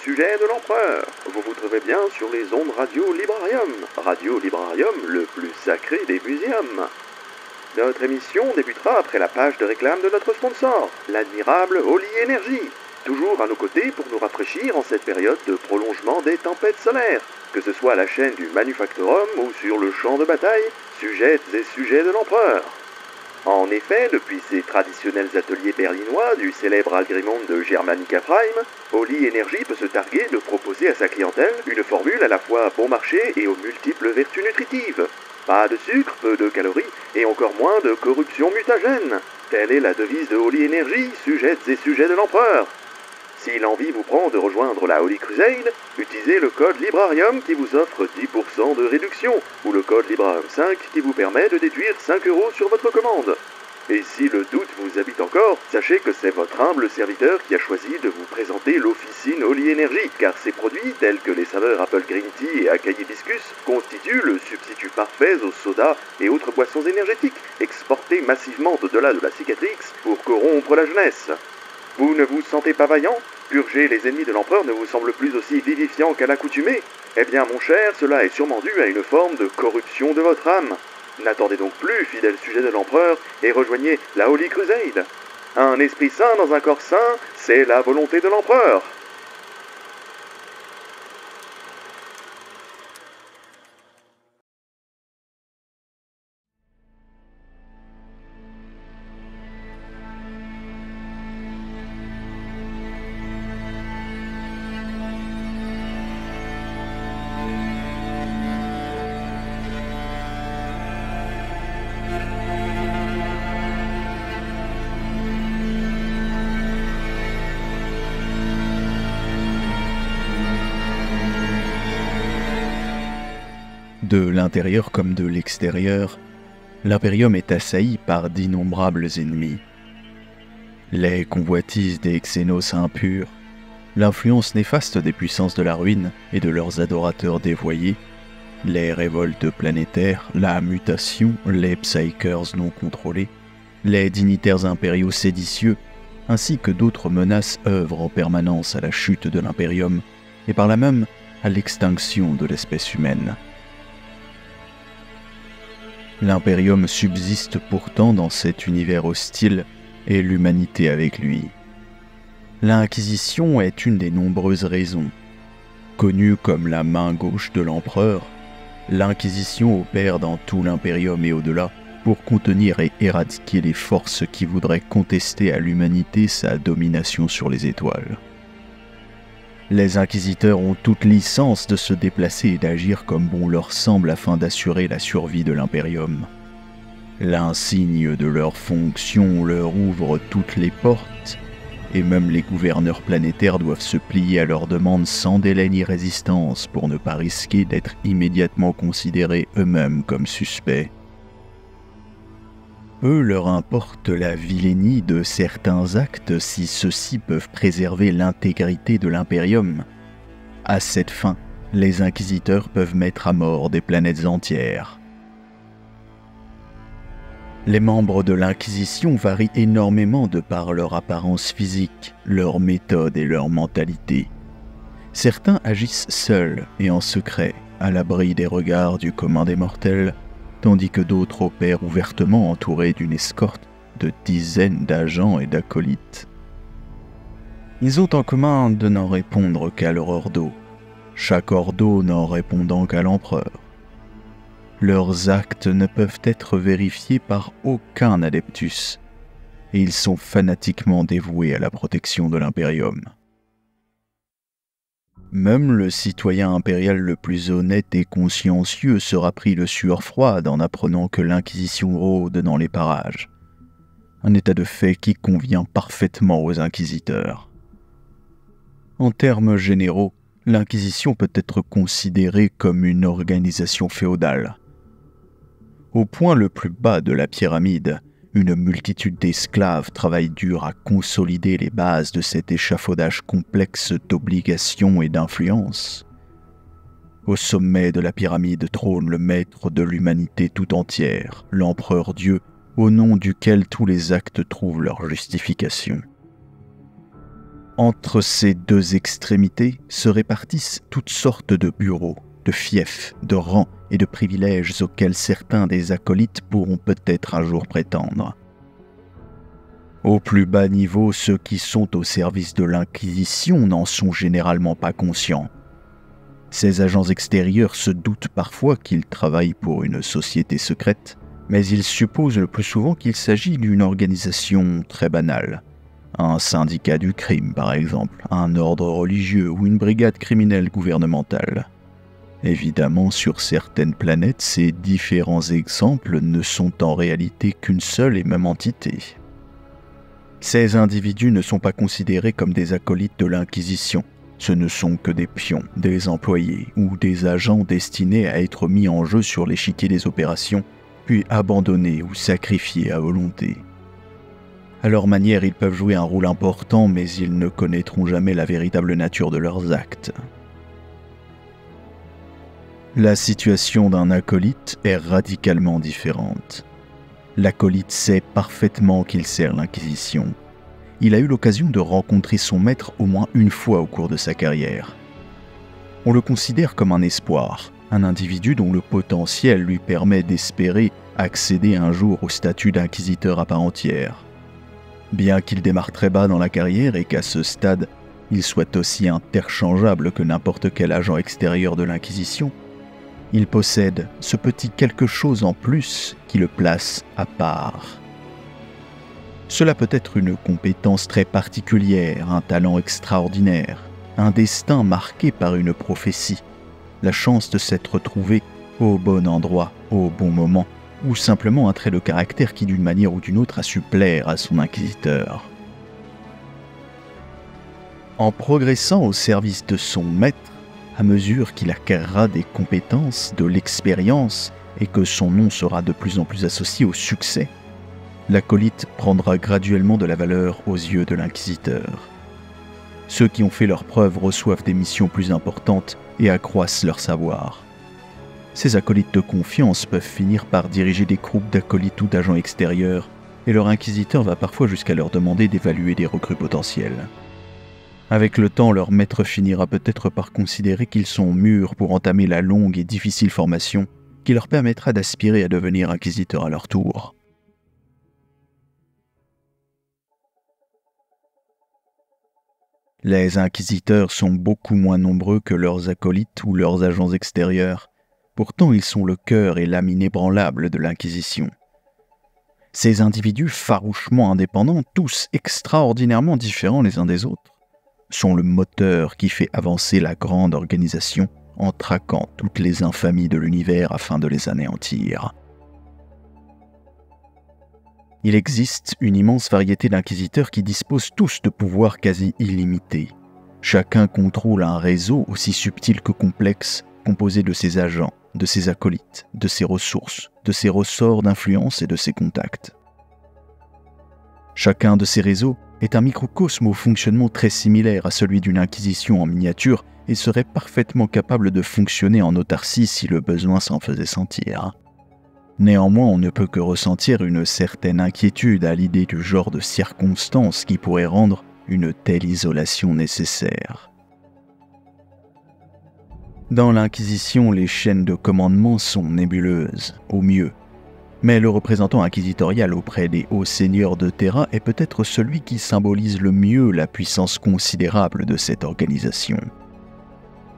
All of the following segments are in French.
sujets de l'empereur. Vous vous trouvez bien sur les ondes Radio Librarium. Radio Librarium, le plus sacré des muséums. Notre émission débutera après la page de réclame de notre sponsor, l'admirable Holy Energy. Toujours à nos côtés pour nous rafraîchir en cette période de prolongement des tempêtes solaires. Que ce soit à la chaîne du Manufactorum ou sur le champ de bataille, sujettes et sujets de l'empereur. En effet, depuis ses traditionnels ateliers berlinois du célèbre agrémente de Germanica Prime, Holy Energy peut se targuer de proposer à sa clientèle une formule à la fois bon marché et aux multiples vertus nutritives. Pas de sucre, peu de calories et encore moins de corruption mutagène. Telle est la devise de Holy Energy, sujettes et sujets de l'empereur. Si l'envie vous prend de rejoindre la Holy Crusade, utilisez le code Librarium qui vous offre 10% de réduction, ou le code Librarium 5 qui vous permet de déduire 5 € sur votre commande. Et si le doute vous habite encore, sachez que c'est votre humble serviteur qui a choisi de vous présenter l'officine Holy Energy, car ces produits, tels que les saveurs Apple Green Tea et Acai Hibiscus, constituent le substitut parfait aux sodas et autres boissons énergétiques, exportés massivement au-delà de la cicatrix pour corrompre la jeunesse. Vous ne vous sentez pas vaillant? Purger les ennemis de l'empereur ne vous semble plus aussi vivifiant qu'à l'accoutumée? Eh bien mon cher, cela est sûrement dû à une forme de corruption de votre âme. N'attendez donc plus, fidèle sujet de l'empereur, et rejoignez la Holy Crusade. Un esprit sain dans un corps sain, c'est la volonté de l'empereur. De l'intérieur comme de l'extérieur, l'Imperium est assailli par d'innombrables ennemis. Les convoitises des Xénos impurs, l'influence néfaste des puissances de la ruine et de leurs adorateurs dévoyés, les révoltes planétaires, la mutation, les psychers non contrôlés, les dignitaires impériaux séditieux, ainsi que d'autres menaces œuvrent en permanence à la chute de l'Imperium et par là même à l'extinction de l'espèce humaine. L'Imperium subsiste pourtant dans cet univers hostile et l'humanité avec lui. L'Inquisition est une des nombreuses raisons. Connue comme la main gauche de l'empereur, l'Inquisition opère dans tout l'Imperium et au-delà pour contenir et éradiquer les forces qui voudraient contester à l'humanité sa domination sur les étoiles. Les inquisiteurs ont toute licence de se déplacer et d'agir comme bon leur semble afin d'assurer la survie de l'Imperium. L'insigne de leur fonction leur ouvre toutes les portes, et même les gouverneurs planétaires doivent se plier à leurs demandes sans délai ni résistance pour ne pas risquer d'être immédiatement considérés eux-mêmes comme suspects. Peu leur importe la vilainie de certains actes si ceux-ci peuvent préserver l'intégrité de l'Imperium. À cette fin, les inquisiteurs peuvent mettre à mort des planètes entières. Les membres de l'Inquisition varient énormément de par leur apparence physique, leur méthode et leur mentalité. Certains agissent seuls et en secret, à l'abri des regards du commun des mortels, tandis que d'autres opèrent ouvertement entourés d'une escorte de dizaines d'agents et d'acolytes. Ils ont en commun de n'en répondre qu'à leur ordo, chaque ordo n'en répondant qu'à l'empereur. Leurs actes ne peuvent être vérifiés par aucun adeptus, et ils sont fanatiquement dévoués à la protection de l'Imperium. Même le citoyen impérial le plus honnête et consciencieux sera pris de sueur froide en apprenant que l'Inquisition rôde dans les parages. Un état de fait qui convient parfaitement aux inquisiteurs. En termes généraux, l'Inquisition peut être considérée comme une organisation féodale. Au point le plus bas de la pyramide, une multitude d'esclaves travaillent dur à consolider les bases de cet échafaudage complexe d'obligations et d'influence. Au sommet de la pyramide trône le maître de l'humanité tout entière, l'empereur Dieu, au nom duquel tous les actes trouvent leur justification. Entre ces deux extrémités se répartissent toutes sortes de bureaux, de fiefs, de rangs et de privilèges auxquels certains des acolytes pourront peut-être un jour prétendre. Au plus bas niveau, ceux qui sont au service de l'Inquisition n'en sont généralement pas conscients. Ces agents extérieurs se doutent parfois qu'ils travaillent pour une société secrète, mais ils supposent le plus souvent qu'il s'agit d'une organisation très banale. Un syndicat du crime, par exemple, un ordre religieux ou une brigade criminelle gouvernementale. Évidemment, sur certaines planètes, ces différents exemples ne sont en réalité qu'une seule et même entité. Ces individus ne sont pas considérés comme des acolytes de l'Inquisition. Ce ne sont que des pions, des employés ou des agents destinés à être mis en jeu sur l'échiquier des opérations, puis abandonnés ou sacrifiés à volonté. À leur manière, ils peuvent jouer un rôle important, mais ils ne connaîtront jamais la véritable nature de leurs actes. La situation d'un acolyte est radicalement différente. L'acolyte sait parfaitement qu'il sert l'Inquisition. Il a eu l'occasion de rencontrer son maître au moins une fois au cours de sa carrière. On le considère comme un espoir, un individu dont le potentiel lui permet d'espérer accéder un jour au statut d'inquisiteur à part entière. Bien qu'il démarre très bas dans la carrière et qu'à ce stade, il soit aussi interchangeable que n'importe quel agent extérieur de l'Inquisition, il possède ce petit quelque chose en plus qui le place à part. Cela peut être une compétence très particulière, un talent extraordinaire, un destin marqué par une prophétie, la chance de s'être trouvé au bon endroit, au bon moment, ou simplement un trait de caractère qui d'une manière ou d'une autre a su plaire à son inquisiteur. En progressant au service de son maître, à mesure qu'il acquérera des compétences, de l'expérience et que son nom sera de plus en plus associé au succès, l'acolyte prendra graduellement de la valeur aux yeux de l'inquisiteur. Ceux qui ont fait leurs preuves reçoivent des missions plus importantes et accroissent leur savoir. Ces acolytes de confiance peuvent finir par diriger des groupes d'acolytes ou d'agents extérieurs, et leur inquisiteur va parfois jusqu'à leur demander d'évaluer des recrues potentielles. Avec le temps, leur maître finira peut-être par considérer qu'ils sont mûrs pour entamer la longue et difficile formation qui leur permettra d'aspirer à devenir inquisiteurs à leur tour. Les inquisiteurs sont beaucoup moins nombreux que leurs acolytes ou leurs agents extérieurs. Pourtant, ils sont le cœur et l'âme inébranlable de l'Inquisition. Ces individus farouchement indépendants, tous extraordinairement différents les uns des autres, sont le moteur qui fait avancer la grande organisation en traquant toutes les infamies de l'univers afin de les anéantir. Il existe une immense variété d'inquisiteurs qui disposent tous de pouvoirs quasi illimités. Chacun contrôle un réseau aussi subtil que complexe, composé de ses agents, de ses acolytes, de ses ressources, de ses ressorts d'influence et de ses contacts. Chacun de ces réseaux est un microcosme au fonctionnement très similaire à celui d'une inquisition en miniature et serait parfaitement capable de fonctionner en autarcie si le besoin s'en faisait sentir. Néanmoins, on ne peut que ressentir une certaine inquiétude à l'idée du genre de circonstances qui pourrait rendre une telle isolation nécessaire. Dans l'Inquisition, les chaînes de commandement sont nébuleuses, au mieux. Mais le représentant inquisitorial auprès des hauts seigneurs de Terra est peut-être celui qui symbolise le mieux la puissance considérable de cette organisation.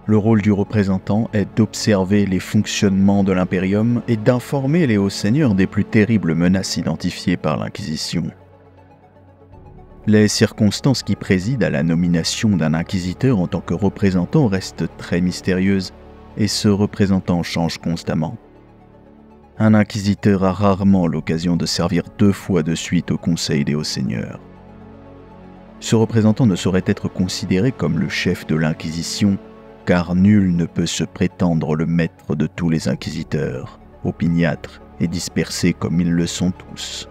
Le rôle du représentant est d'observer les fonctionnements de l'Imperium et d'informer les hauts seigneurs des plus terribles menaces identifiées par l'Inquisition. Les circonstances qui président à la nomination d'un inquisiteur en tant que représentant restent très mystérieuses et ce représentant change constamment. Un inquisiteur a rarement l'occasion de servir 2 fois de suite au Conseil des hauts seigneurs. Ce représentant ne saurait être considéré comme le chef de l'Inquisition, car nul ne peut se prétendre le maître de tous les inquisiteurs, opiniâtres et dispersés comme ils le sont tous.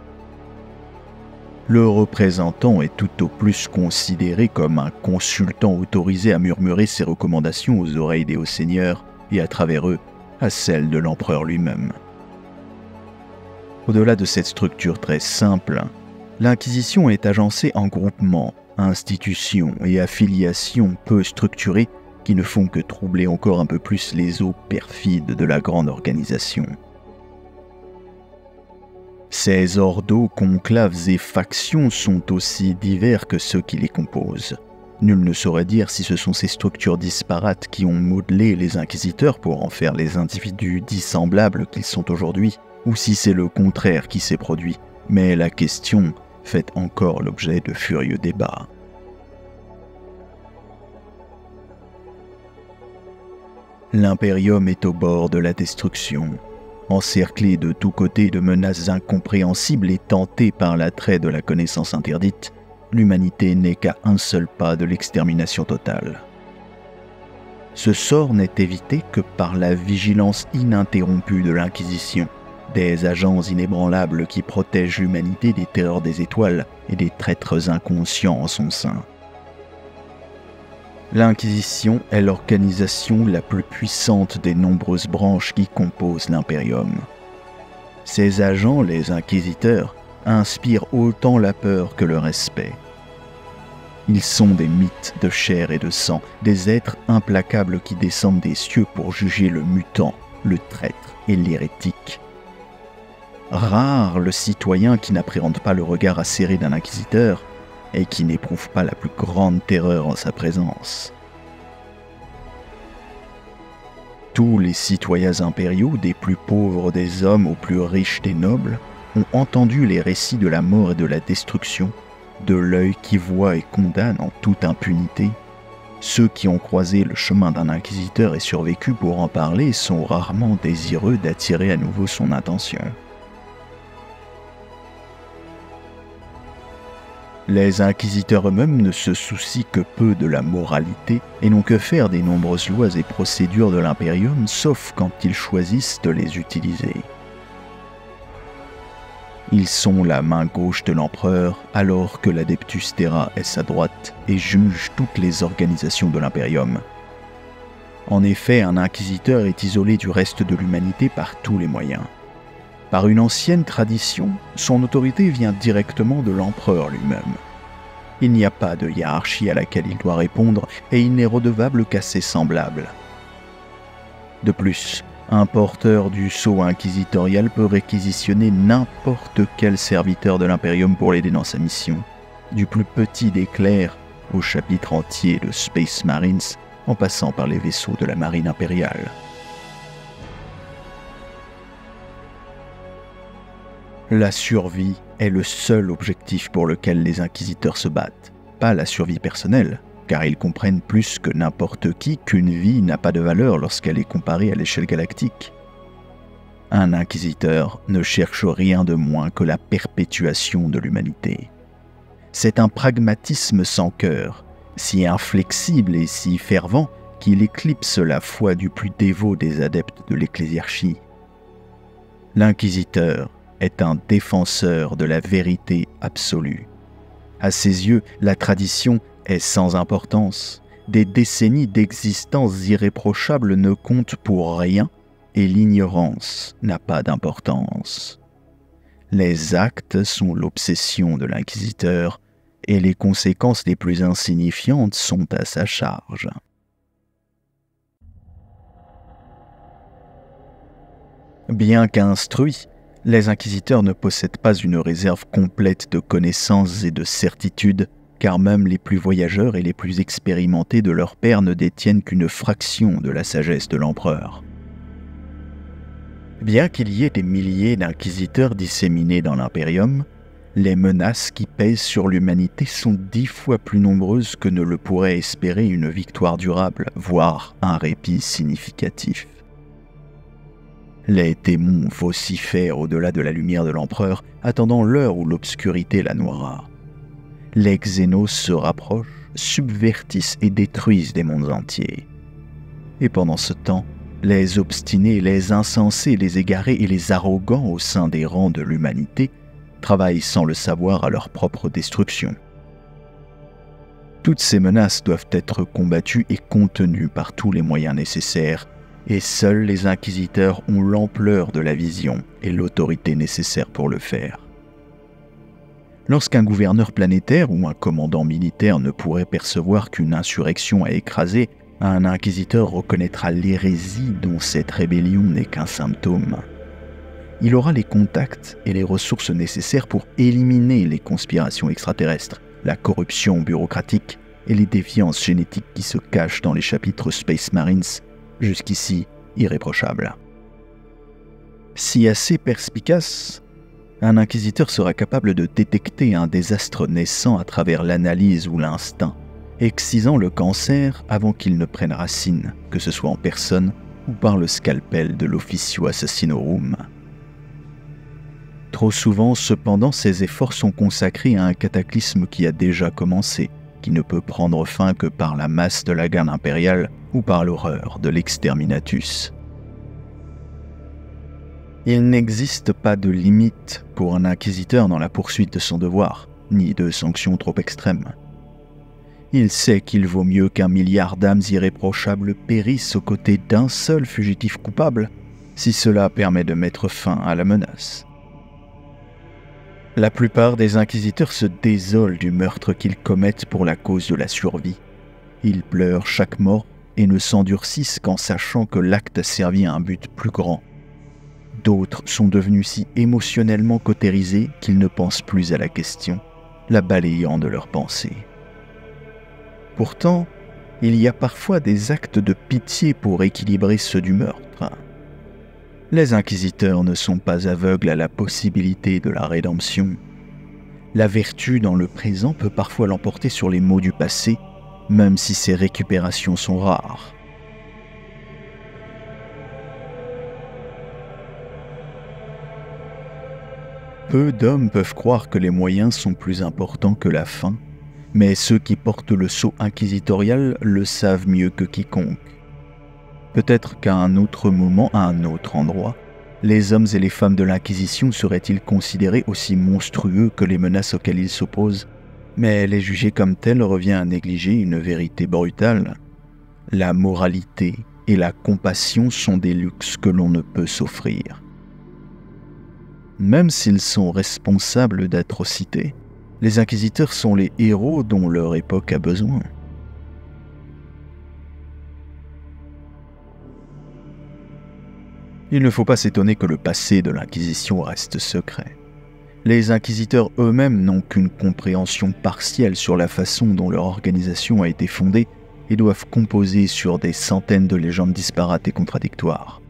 Le représentant est tout au plus considéré comme un consultant autorisé à murmurer ses recommandations aux oreilles des hauts seigneurs et à travers eux à celles de l'empereur lui-même. Au-delà de cette structure très simple, L'Inquisition est agencée en groupements, institutions et affiliations peu structurées qui ne font que troubler encore un peu plus les eaux perfides de la grande organisation. Ces ordos, conclaves et factions sont aussi divers que ceux qui les composent. Nul ne saurait dire si ce sont ces structures disparates qui ont modelé les inquisiteurs pour en faire les individus dissemblables qu'ils sont aujourd'hui, ou si c'est le contraire qui s'est produit, mais la question fait encore l'objet de furieux débats. L'Imperium est au bord de la destruction. Encerclé de tous côtés de menaces incompréhensibles et tenté par l'attrait de la connaissance interdite, l'humanité n'est qu'à un seul pas de l'extermination totale. Ce sort n'est évité que par la vigilance ininterrompue de l'Inquisition, des agents inébranlables qui protègent l'humanité des terreurs des étoiles et des traîtres inconscients en son sein. L'Inquisition est l'organisation la plus puissante des nombreuses branches qui composent l'Imperium. Ces agents, les inquisiteurs, inspirent autant la peur que le respect. Ils sont des mythes de chair et de sang, des êtres implacables qui descendent des cieux pour juger le mutant, le traître et l'hérétique. Rare le citoyen qui n'appréhende pas le regard acéré d'un inquisiteur et qui n'éprouve pas la plus grande terreur en sa présence. Tous les citoyens impériaux, des plus pauvres des hommes aux plus riches des nobles, ont entendu les récits de la mort et de la destruction, de l'œil qui voit et condamne en toute impunité. Ceux qui ont croisé le chemin d'un inquisiteur et survécu pour en parler sont rarement désireux d'attirer à nouveau son attention. Les inquisiteurs eux-mêmes ne se soucient que peu de la moralité et n'ont que faire des nombreuses lois et procédures de l'Imperium, sauf quand ils choisissent de les utiliser. Ils sont la main gauche de l'empereur, alors que l'Adeptus Terra est sa droite et juge toutes les organisations de l'Imperium. En effet, un inquisiteur est isolé du reste de l'humanité par tous les moyens. Par une ancienne tradition, son autorité vient directement de l'empereur lui-même. Il n'y a pas de hiérarchie à laquelle il doit répondre et il n'est redevable qu'à ses semblables. De plus, un porteur du sceau inquisitorial peut réquisitionner n'importe quel serviteur de l'Imperium pour l'aider dans sa mission, du plus petit des clercs au chapitre entier de Space Marines, en passant par les vaisseaux de la marine impériale. La survie est le seul objectif pour lequel les inquisiteurs se battent, pas la survie personnelle, car ils comprennent plus que n'importe qui qu'une vie n'a pas de valeur lorsqu'elle est comparée à l'échelle galactique. Un inquisiteur ne cherche rien de moins que la perpétuation de l'humanité. C'est un pragmatisme sans cœur, si inflexible et si fervent qu'il éclipse la foi du plus dévot des adeptes de l'ecclésiarchie. L'inquisiteur est un défenseur de la vérité absolue. À ses yeux, la tradition est sans importance. Des décennies d'existence irréprochable ne comptent pour rien et l'ignorance n'a pas d'importance. Les actes sont l'obsession de l'inquisiteur et les conséquences les plus insignifiantes sont à sa charge. Bien qu'instruits, les inquisiteurs ne possèdent pas une réserve complète de connaissances et de certitudes, car même les plus voyageurs et les plus expérimentés de leur père ne détiennent qu'une fraction de la sagesse de l'empereur. Bien qu'il y ait des milliers d'inquisiteurs disséminés dans l'Imperium, les menaces qui pèsent sur l'humanité sont 10 fois plus nombreuses que ne le pourrait espérer une victoire durable, voire un répit significatif. Les démons vocifèrent au-delà de la lumière de l'empereur, attendant l'heure où l'obscurité la noiera. Les Xénos se rapprochent, subvertissent et détruisent des mondes entiers. Et pendant ce temps, les obstinés, les insensés, les égarés et les arrogants au sein des rangs de l'humanité travaillent sans le savoir à leur propre destruction. Toutes ces menaces doivent être combattues et contenues par tous les moyens nécessaires, et seuls les inquisiteurs ont l'ampleur de la vision et l'autorité nécessaires pour le faire. Lorsqu'un gouverneur planétaire ou un commandant militaire ne pourrait percevoir qu'une insurrection a écrasé, un inquisiteur reconnaîtra l'hérésie dont cette rébellion n'est qu'un symptôme. Il aura les contacts et les ressources nécessaires pour éliminer les conspirations extraterrestres, la corruption bureaucratique et les déviances génétiques qui se cachent dans les chapitres Space Marines, jusqu'ici irréprochables. Si assez perspicace, un inquisiteur sera capable de détecter un désastre naissant à travers l'analyse ou l'instinct, excisant le cancer avant qu'il ne prenne racine, que ce soit en personne ou par le scalpel de l'officio assassinorum. Trop souvent, cependant, ces efforts sont consacrés à un cataclysme qui a déjà commencé, qui ne peut prendre fin que par la masse de la garde impériale ou par l'horreur de l'exterminatus. Il n'existe pas de limite pour un inquisiteur dans la poursuite de son devoir, ni de sanctions trop extrêmes. Il sait qu'il vaut mieux qu'un milliard d'âmes irréprochables périssent aux côtés d'un seul fugitif coupable, si cela permet de mettre fin à la menace. La plupart des inquisiteurs se désolent du meurtre qu'ils commettent pour la cause de la survie. Ils pleurent chaque mort et ne s'endurcissent qu'en sachant que l'acte a servi à un but plus grand. D'autres sont devenus si émotionnellement cautérisés qu'ils ne pensent plus à la question, la balayant de leurs pensées. Pourtant, il y a parfois des actes de pitié pour équilibrer ceux du meurtre. Les inquisiteurs ne sont pas aveugles à la possibilité de la rédemption. La vertu dans le présent peut parfois l'emporter sur les maux du passé, même si ces récupérations sont rares. Peu d'hommes peuvent croire que les moyens sont plus importants que la fin, mais ceux qui portent le sceau inquisitorial le savent mieux que quiconque. Peut-être qu'à un autre moment, à un autre endroit, les hommes et les femmes de l'Inquisition seraient-ils considérés aussi monstrueux que les menaces auxquelles ils s'opposent, mais les juger comme tels revient à négliger une vérité brutale. La moralité et la compassion sont des luxes que l'on ne peut s'offrir. Même s'ils sont responsables d'atrocités, les inquisiteurs sont les héros dont leur époque a besoin. Il ne faut pas s'étonner que le passé de l'Inquisition reste secret. Les inquisiteurs eux-mêmes n'ont qu'une compréhension partielle sur la façon dont leur organisation a été fondée et doivent composer sur des centaines de légendes disparates et contradictoires.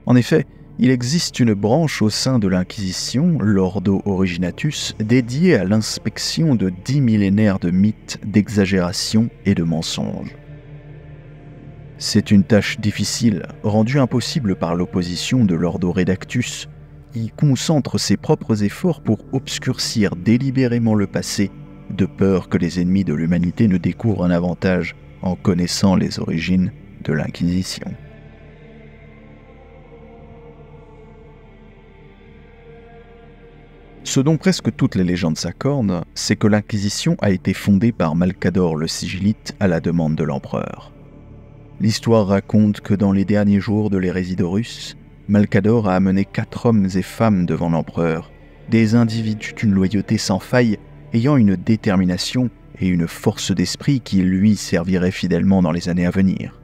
En effet, il existe une branche au sein de l'Inquisition, l'Ordo Originatus, dédiée à l'inspection de 10 millénaires de mythes, d'exagérations et de mensonges. C'est une tâche difficile, rendue impossible par l'opposition de l'Ordo Redactus, qui concentre ses propres efforts pour obscurcir délibérément le passé, de peur que les ennemis de l'humanité ne découvrent un avantage en connaissant les origines de l'Inquisition. Ce dont presque toutes les légendes s'accordent, c'est que l'Inquisition a été fondée par Malcador le Sigillite à la demande de l'empereur. L'histoire raconte que dans les derniers jours de l'hérésie d'Horus, Malcador a amené 4 hommes et femmes devant l'empereur, des individus d'une loyauté sans faille, ayant une détermination et une force d'esprit qui lui serviraient fidèlement dans les années à venir.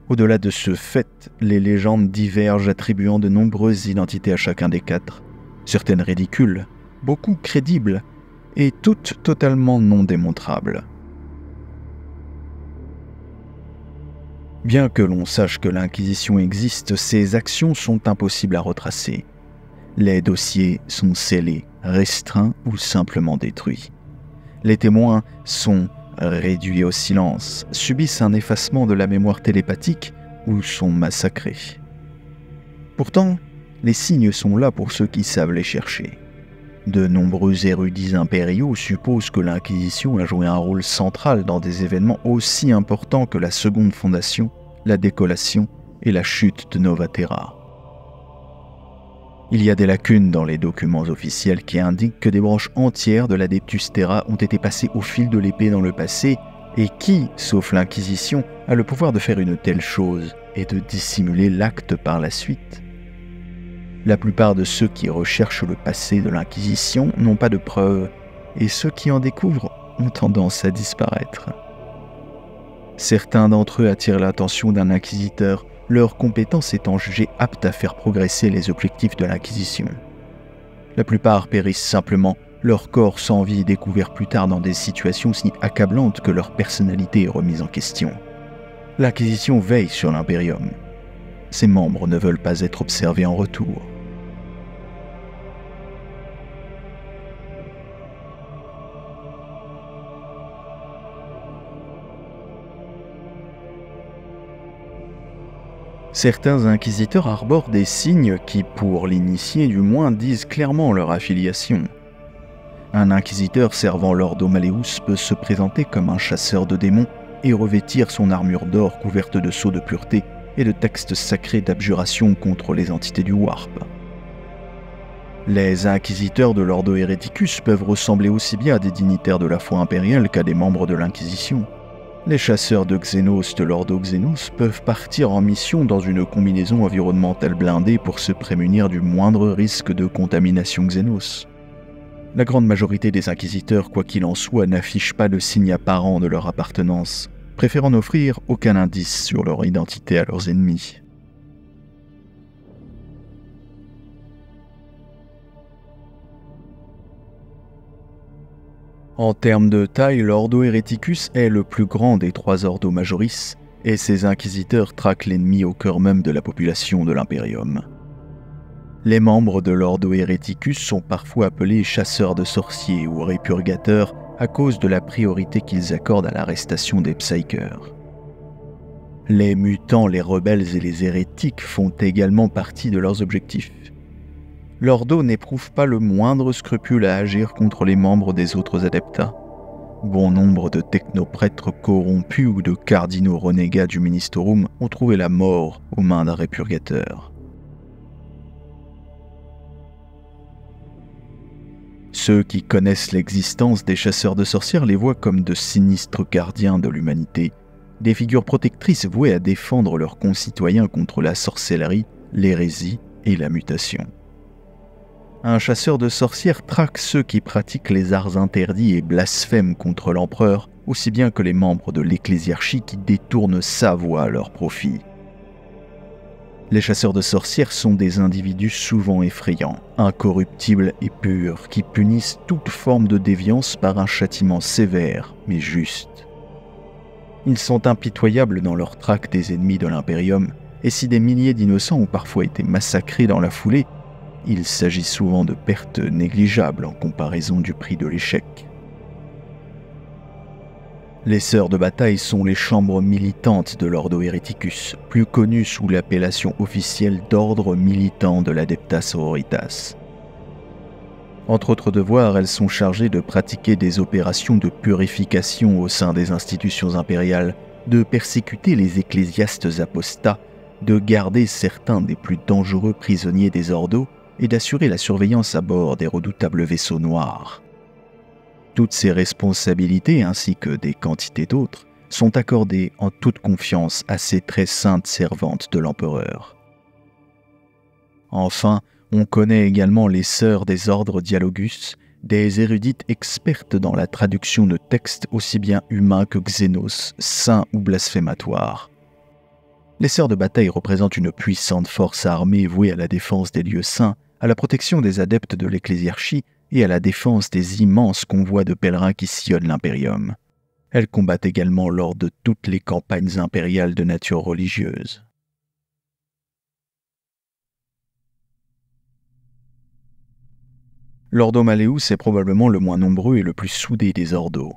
Au-delà de ce fait, les légendes divergent attribuant de nombreuses identités à chacun des 4, certaines ridicules, beaucoup crédibles, et toutes totalement non démontrables. Bien que l'on sache que l'Inquisition existe, ses actions sont impossibles à retracer. Les dossiers sont scellés, restreints ou simplement détruits. Les témoins sont réduits au silence, subissent un effacement de la mémoire télépathique ou sont massacrés. Pourtant, les signes sont là pour ceux qui savent les chercher. De nombreux érudits impériaux supposent que l'Inquisition a joué un rôle central dans des événements aussi importants que la Seconde Fondation, la décollation et la chute de Novatera. Il y a des lacunes dans les documents officiels qui indiquent que des branches entières de l'Adeptus Terra ont été passées au fil de l'épée dans le passé, et qui, sauf l'Inquisition, a le pouvoir de faire une telle chose et de dissimuler l'acte par la suite. La plupart de ceux qui recherchent le passé de l'Inquisition n'ont pas de preuves, et ceux qui en découvrent ont tendance à disparaître. Certains d'entre eux attirent l'attention d'un inquisiteur, leurs compétences étant jugées aptes à faire progresser les objectifs de l'Inquisition. La plupart périssent simplement, leur corps sans vie est découvert plus tard dans des situations si accablantes que leur personnalité est remise en question. L'Inquisition veille sur l'Imperium. Ses membres ne veulent pas être observés en retour. Certains inquisiteurs arborent des signes qui, pour l'initié du moins, disent clairement leur affiliation. Un inquisiteur servant l'Ordo Malleus peut se présenter comme un chasseur de démons et revêtir son armure d'or couverte de sceaux de pureté et de textes sacrés d'abjuration contre les entités du Warp. Les inquisiteurs de l'Ordo Hereticus peuvent ressembler aussi bien à des dignitaires de la foi impériale qu'à des membres de l'Inquisition. Les chasseurs de Xénos de l'Ordo Xénos peuvent partir en mission dans une combinaison environnementale blindée pour se prémunir du moindre risque de contamination Xénos. La grande majorité des inquisiteurs, quoi qu'il en soit, n'affichent pas de signe apparent de leur appartenance, préférant n'offrir aucun indice sur leur identité à leurs ennemis. En termes de taille, l'Ordo Hereticus est le plus grand des 3 Ordo Majoris, et ses inquisiteurs traquent l'ennemi au cœur même de la population de l'Imperium. Les membres de l'Ordo Hereticus sont parfois appelés chasseurs de sorciers ou répurgateurs à cause de la priorité qu'ils accordent à l'arrestation des Psykers. Les mutants, les rebelles et les hérétiques font également partie de leurs objectifs. L'Ordo n'éprouve pas le moindre scrupule à agir contre les membres des autres adeptas. Bon nombre de technoprêtres corrompus ou de cardinaux renégats du Ministorum ont trouvé la mort aux mains d'un répurgateur. Ceux qui connaissent l'existence des chasseurs de sorcières les voient comme de sinistres gardiens de l'humanité, des figures protectrices vouées à défendre leurs concitoyens contre la sorcellerie, l'hérésie et la mutation. Un chasseur de sorcières traque ceux qui pratiquent les arts interdits et blasphèment contre l'empereur, aussi bien que les membres de l'ecclésiarchie qui détournent sa voix à leur profit. Les chasseurs de sorcières sont des individus souvent effrayants, incorruptibles et purs, qui punissent toute forme de déviance par un châtiment sévère, mais juste. Ils sont impitoyables dans leur traque des ennemis de l'Imperium, et si des milliers d'innocents ont parfois été massacrés dans la foulée, il s'agit souvent de pertes négligeables en comparaison du prix de l'échec. Les sœurs de bataille sont les chambres militantes de l'Ordo Hereticus, plus connues sous l'appellation officielle d'ordre militant de l'Adepta Sororitas. Entre autres devoirs, elles sont chargées de pratiquer des opérations de purification au sein des institutions impériales, de persécuter les ecclésiastes apostats, de garder certains des plus dangereux prisonniers des ordos et d'assurer la surveillance à bord des redoutables vaisseaux noirs. Toutes ces responsabilités, ainsi que des quantités d'autres, sont accordées en toute confiance à ces très saintes servantes de l'empereur. Enfin, on connaît également les sœurs des ordres Dialogus, des érudites expertes dans la traduction de textes aussi bien humains que xénos, saints ou blasphématoires. Les sœurs de bataille représentent une puissante force armée vouée à la défense des lieux saints, à la protection des adeptes de l'ecclésiarchie et à la défense des immenses convois de pèlerins qui sillonnent l'Imperium. Elles combattent également lors de toutes les campagnes impériales de nature religieuse. L'Ordo Malleus est probablement le moins nombreux et le plus soudé des ordos.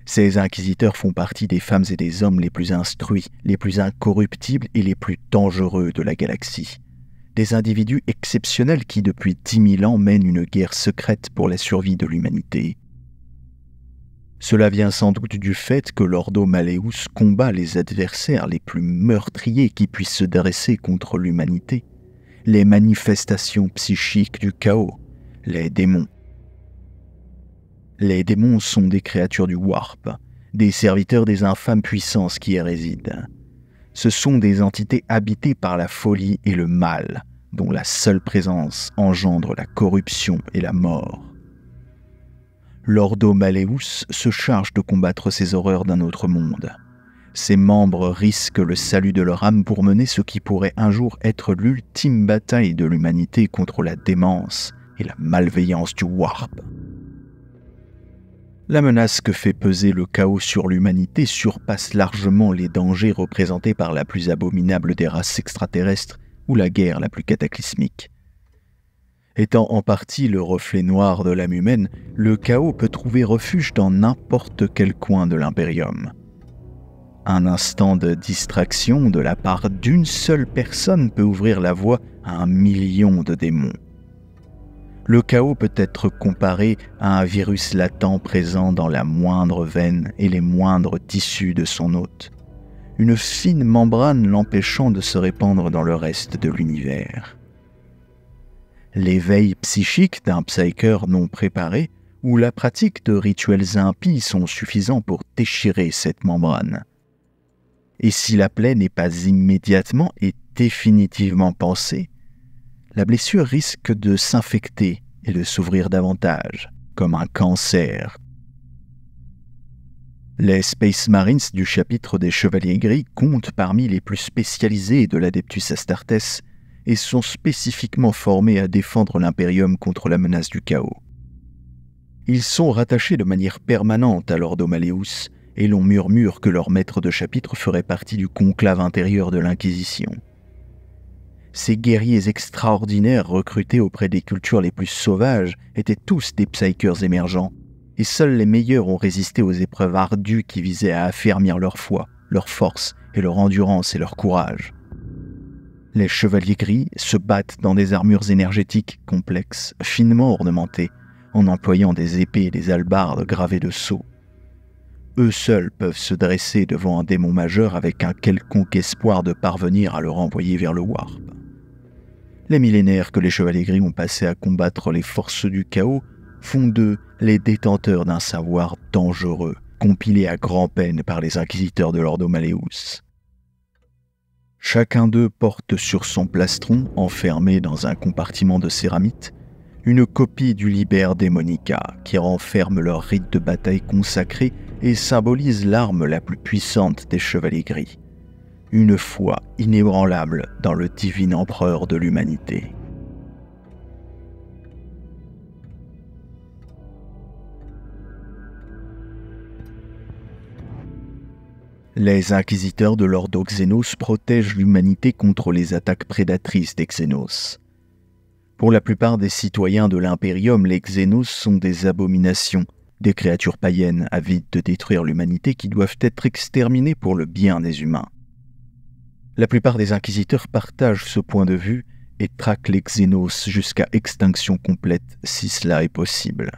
Ces inquisiteurs font partie des femmes et des hommes les plus instruits, les plus incorruptibles et les plus dangereux de la galaxie. Des individus exceptionnels qui, depuis 10 000 ans, mènent une guerre secrète pour la survie de l'humanité. Cela vient sans doute du fait que l'Ordo Malleus combat les adversaires les plus meurtriers qui puissent se dresser contre l'humanité, les manifestations psychiques du chaos, les démons. Les démons sont des créatures du Warp, des serviteurs des infâmes puissances qui y résident. Ce sont des entités habitées par la folie et le mal, dont la seule présence engendre la corruption et la mort. L'Ordo Malleus se charge de combattre ces horreurs d'un autre monde. Ses membres risquent le salut de leur âme pour mener ce qui pourrait un jour être l'ultime bataille de l'humanité contre la démence et la malveillance du Warp. La menace que fait peser le chaos sur l'humanité surpasse largement les dangers représentés par la plus abominable des races extraterrestres ou la guerre la plus cataclysmique. Étant en partie le reflet noir de l'âme humaine, le chaos peut trouver refuge dans n'importe quel coin de l'Imperium. Un instant de distraction de la part d'une seule personne peut ouvrir la voie à 1 million de démons. Le chaos peut être comparé à un virus latent présent dans la moindre veine et les moindres tissus de son hôte, une fine membrane l'empêchant de se répandre dans le reste de l'univers. L'éveil psychique d'un psyker non préparé ou la pratique de rituels impies sont suffisants pour déchirer cette membrane. Et si la plaie n'est pas immédiatement et définitivement pansée, la blessure risque de s'infecter et de s'ouvrir davantage, comme un cancer. Les Space Marines du chapitre des Chevaliers Gris comptent parmi les plus spécialisés de l'Adeptus Astartes et sont spécifiquement formés à défendre l'Imperium contre la menace du chaos. Ils sont rattachés de manière permanente à l'Ordo Malleus et l'on murmure que leur maître de chapitre ferait partie du conclave intérieur de l'Inquisition. Ces guerriers extraordinaires recrutés auprès des cultures les plus sauvages étaient tous des psykers émergents, et seuls les meilleurs ont résisté aux épreuves ardues qui visaient à affermir leur foi, leur force et leur endurance et leur courage. Les Chevaliers Gris se battent dans des armures énergétiques complexes, finement ornementées, en employant des épées et des hallebardes gravées de sceaux. Eux seuls peuvent se dresser devant un démon majeur avec un quelconque espoir de parvenir à le renvoyer vers le Warp. Les millénaires que les Chevaliers Gris ont passés à combattre les forces du chaos font d'eux les détenteurs d'un savoir dangereux, compilé à grand-peine par les inquisiteurs de l'Ordo Malleus. Chacun d'eux porte sur son plastron, enfermé dans un compartiment de céramite, une copie du Liber Demonica qui renferme leur rite de bataille consacré et symbolise l'arme la plus puissante des Chevaliers Gris. Une foi inébranlable dans le divin empereur de l'humanité. Les inquisiteurs de l'Ordo Xenos protègent l'humanité contre les attaques prédatrices des Xenos. Pour la plupart des citoyens de l'Imperium, les Xenos sont des abominations, des créatures païennes avides de détruire l'humanité qui doivent être exterminées pour le bien des humains. La plupart des inquisiteurs partagent ce point de vue et traquent les Xenos jusqu'à extinction complète si cela est possible.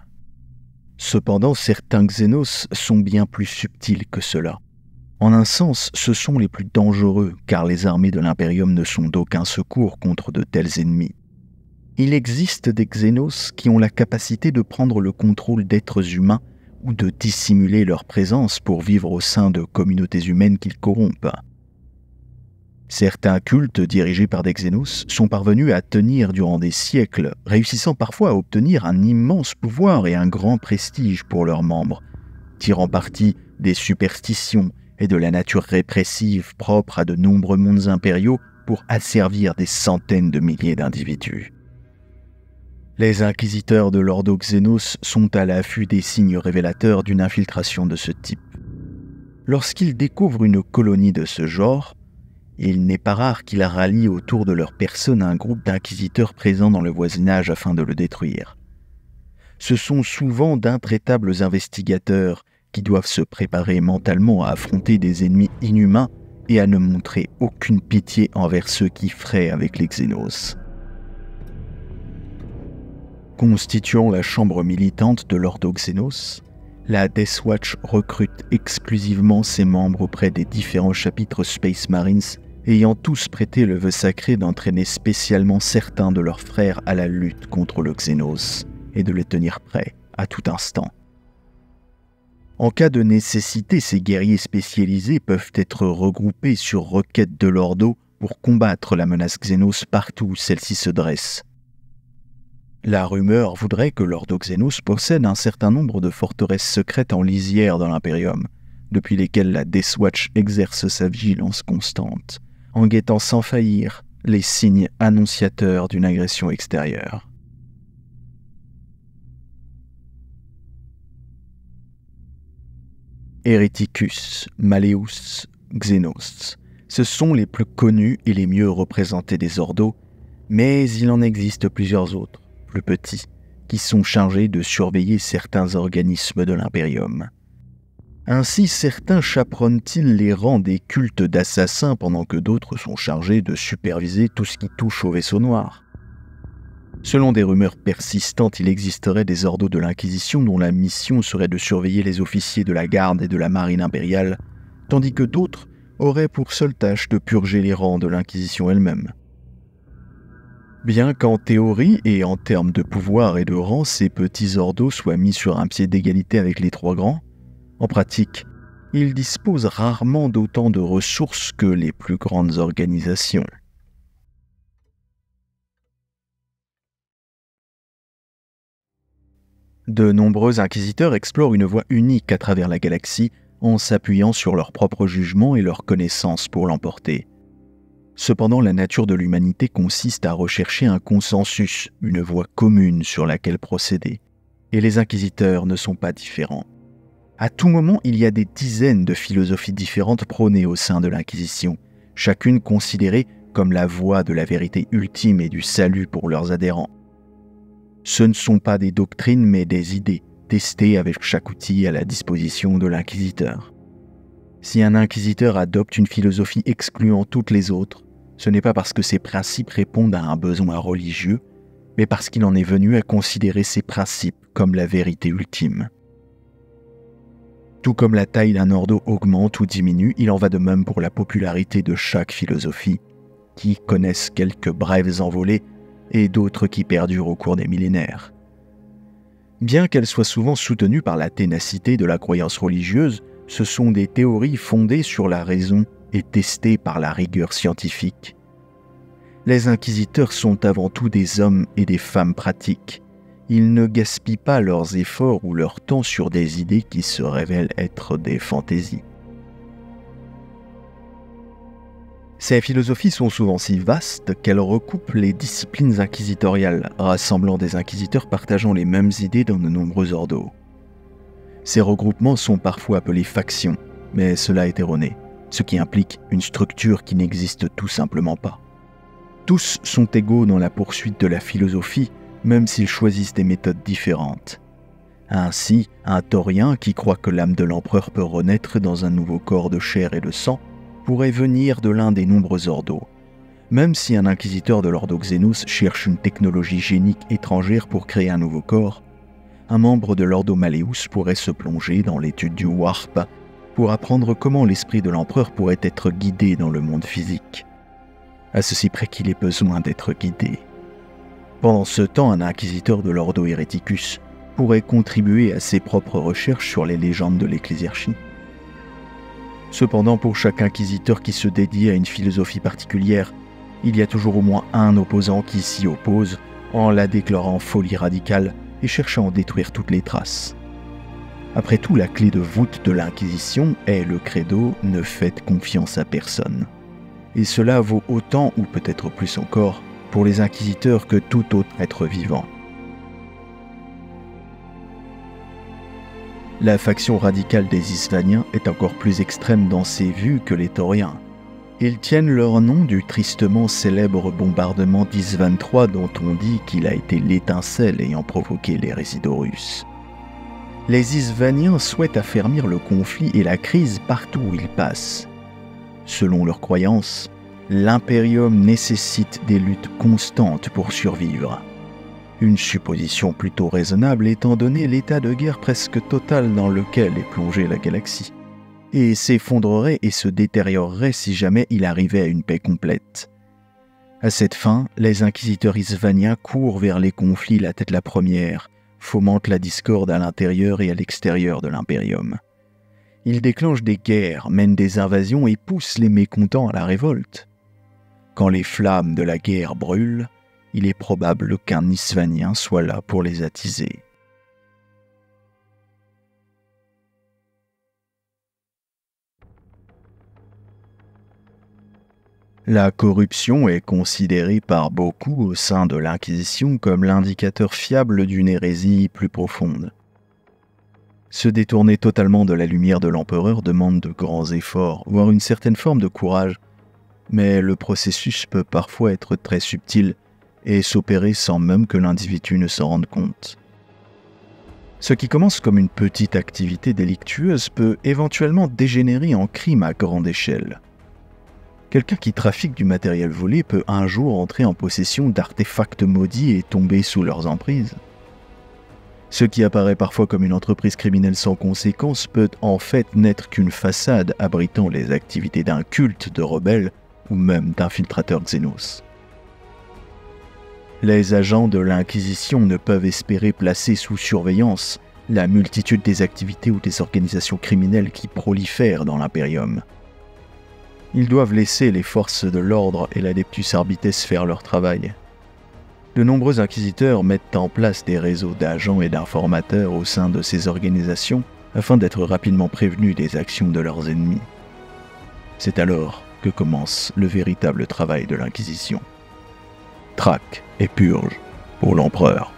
Cependant, certains Xenos sont bien plus subtils que cela. En un sens, ce sont les plus dangereux, car les armées de l'Imperium ne sont d'aucun secours contre de tels ennemis. Il existe des Xenos qui ont la capacité de prendre le contrôle d'êtres humains ou de dissimuler leur présence pour vivre au sein de communautés humaines qu'ils corrompent. Certains cultes dirigés par des Xenos sont parvenus à tenir durant des siècles, réussissant parfois à obtenir un immense pouvoir et un grand prestige pour leurs membres, tirant parti des superstitions et de la nature répressive propre à de nombreux mondes impériaux pour asservir des centaines de milliers d'individus. Les inquisiteurs de l'Ordo Xenos sont à l'affût des signes révélateurs d'une infiltration de ce type. Lorsqu'ils découvrent une colonie de ce genre, il n'est pas rare qu'ils rallient autour de leur personne un groupe d'inquisiteurs présents dans le voisinage afin de le détruire. Ce sont souvent d'intraitables investigateurs qui doivent se préparer mentalement à affronter des ennemis inhumains et à ne montrer aucune pitié envers ceux qui fraient avec les Xenos. Constituant la chambre militante de l'Ordo Xenos, la Death Watch recrute exclusivement ses membres auprès des différents chapitres Space Marines, ayant tous prêté le vœu sacré d'entraîner spécialement certains de leurs frères à la lutte contre le Xenos et de les tenir prêts à tout instant. En cas de nécessité, ces guerriers spécialisés peuvent être regroupés sur requête de l'Ordo pour combattre la menace Xénos partout où celle-ci se dresse. La rumeur voudrait que l'Ordo Xénos possède un certain nombre de forteresses secrètes en lisière dans l'Imperium, depuis lesquelles la Death Watch exerce sa vigilance constante, en guettant sans faillir les signes annonciateurs d'une agression extérieure. Hereticus, Malleus, Xénos, ce sont les plus connus et les mieux représentés des ordos, mais il en existe plusieurs autres, plus petits, qui sont chargés de surveiller certains organismes de l'Imperium. Ainsi, certains chaperonnent-ils les rangs des cultes d'assassins pendant que d'autres sont chargés de superviser tout ce qui touche au vaisseau noir. Selon des rumeurs persistantes, il existerait des ordos de l'Inquisition dont la mission serait de surveiller les officiers de la garde et de la marine impériale, tandis que d'autres auraient pour seule tâche de purger les rangs de l'Inquisition elle-même. Bien qu'en théorie et en termes de pouvoir et de rang, ces petits ordos soient mis sur un pied d'égalité avec les trois grands, en pratique, ils disposent rarement d'autant de ressources que les plus grandes organisations. De nombreux inquisiteurs explorent une voie unique à travers la galaxie en s'appuyant sur leur propre jugement et leur connaissance pour l'emporter. Cependant, la nature de l'humanité consiste à rechercher un consensus, une voie commune sur laquelle procéder. Et les inquisiteurs ne sont pas différents. À tout moment, il y a des dizaines de philosophies différentes prônées au sein de l'Inquisition, chacune considérée comme la voie de la vérité ultime et du salut pour leurs adhérents. Ce ne sont pas des doctrines, mais des idées, testées avec chaque outil à la disposition de l'inquisiteur. Si un inquisiteur adopte une philosophie excluant toutes les autres, ce n'est pas parce que ces principes répondent à un besoin religieux, mais parce qu'il en est venu à considérer ces principes comme la vérité ultime. Tout comme la taille d'un ordo augmente ou diminue, il en va de même pour la popularité de chaque philosophie, qui connaissent quelques brèves envolées et d'autres qui perdurent au cours des millénaires. Bien qu'elles soient souvent soutenues par la ténacité de la croyance religieuse, ce sont des théories fondées sur la raison et testées par la rigueur scientifique. Les inquisiteurs sont avant tout des hommes et des femmes pratiques. Ils ne gaspillent pas leurs efforts ou leur temps sur des idées qui se révèlent être des fantaisies. Ces philosophies sont souvent si vastes qu'elles recoupent les disciplines inquisitoriales, rassemblant des inquisiteurs partageant les mêmes idées dans de nombreux ordos. Ces regroupements sont parfois appelés factions, mais cela est erroné, ce qui implique une structure qui n'existe tout simplement pas. Tous sont égaux dans la poursuite de la philosophie, même s'ils choisissent des méthodes différentes. Ainsi, un taurien qui croit que l'âme de l'empereur peut renaître dans un nouveau corps de chair et de sang pourrait venir de l'un des nombreux ordos. Même si un inquisiteur de l'Ordo Xénos cherche une technologie génique étrangère pour créer un nouveau corps, un membre de l'Ordo Malleus pourrait se plonger dans l'étude du warp pour apprendre comment l'esprit de l'empereur pourrait être guidé dans le monde physique. À ceci près qu'il ait besoin d'être guidé. Pendant ce temps, un inquisiteur de l'Ordo Hereticus pourrait contribuer à ses propres recherches sur les légendes de l'ecclésiarchie. Cependant, pour chaque inquisiteur qui se dédie à une philosophie particulière, il y a toujours au moins un opposant qui s'y oppose en la déclarant folie radicale et cherchant à en détruire toutes les traces. Après tout, la clé de voûte de l'Inquisition est le credo « Ne faites confiance à personne ». Et cela vaut autant, ou peut-être plus encore, pour les inquisiteurs que tout autre être vivant. La faction radicale des Isvaniens est encore plus extrême dans ses vues que les tauriens. Ils tiennent leur nom du tristement célèbre bombardement d'Isvan III dont on dit qu'il a été l'étincelle ayant provoqué l'hérésie d'Horus. Les Isvaniens souhaitent affermir le conflit et la crise partout où ils passent. Selon leurs croyances, l'Imperium nécessite des luttes constantes pour survivre. Une supposition plutôt raisonnable étant donné l'état de guerre presque total dans lequel est plongée la galaxie, et s'effondrerait et se détériorerait si jamais il arrivait à une paix complète. À cette fin, les inquisiteurs isvaniens courent vers les conflits la tête la première, fomentent la discorde à l'intérieur et à l'extérieur de l'Imperium. Ils déclenchent des guerres, mènent des invasions et poussent les mécontents à la révolte. Quand les flammes de la guerre brûlent, il est probable qu'un Isvanien soit là pour les attiser. La corruption est considérée par beaucoup au sein de l'Inquisition comme l'indicateur fiable d'une hérésie plus profonde. Se détourner totalement de la lumière de l'empereur demande de grands efforts, voire une certaine forme de courage, mais le processus peut parfois être très subtil et s'opérer sans même que l'individu ne s'en rende compte. Ce qui commence comme une petite activité délictueuse peut éventuellement dégénérer en crime à grande échelle. Quelqu'un qui trafique du matériel volé peut un jour entrer en possession d'artefacts maudits et tomber sous leurs emprises. Ce qui apparaît parfois comme une entreprise criminelle sans conséquence peut en fait n'être qu'une façade abritant les activités d'un culte de rebelles ou même d'infiltrateurs xénos. Les agents de l'Inquisition ne peuvent espérer placer sous surveillance la multitude des activités ou des organisations criminelles qui prolifèrent dans l'Imperium. Ils doivent laisser les forces de l'ordre et l'Adeptus Arbites faire leur travail. De nombreux inquisiteurs mettent en place des réseaux d'agents et d'informateurs au sein de ces organisations afin d'être rapidement prévenus des actions de leurs ennemis. C'est alors que commence le véritable travail de l'Inquisition. Traque et purge pour l'Empereur.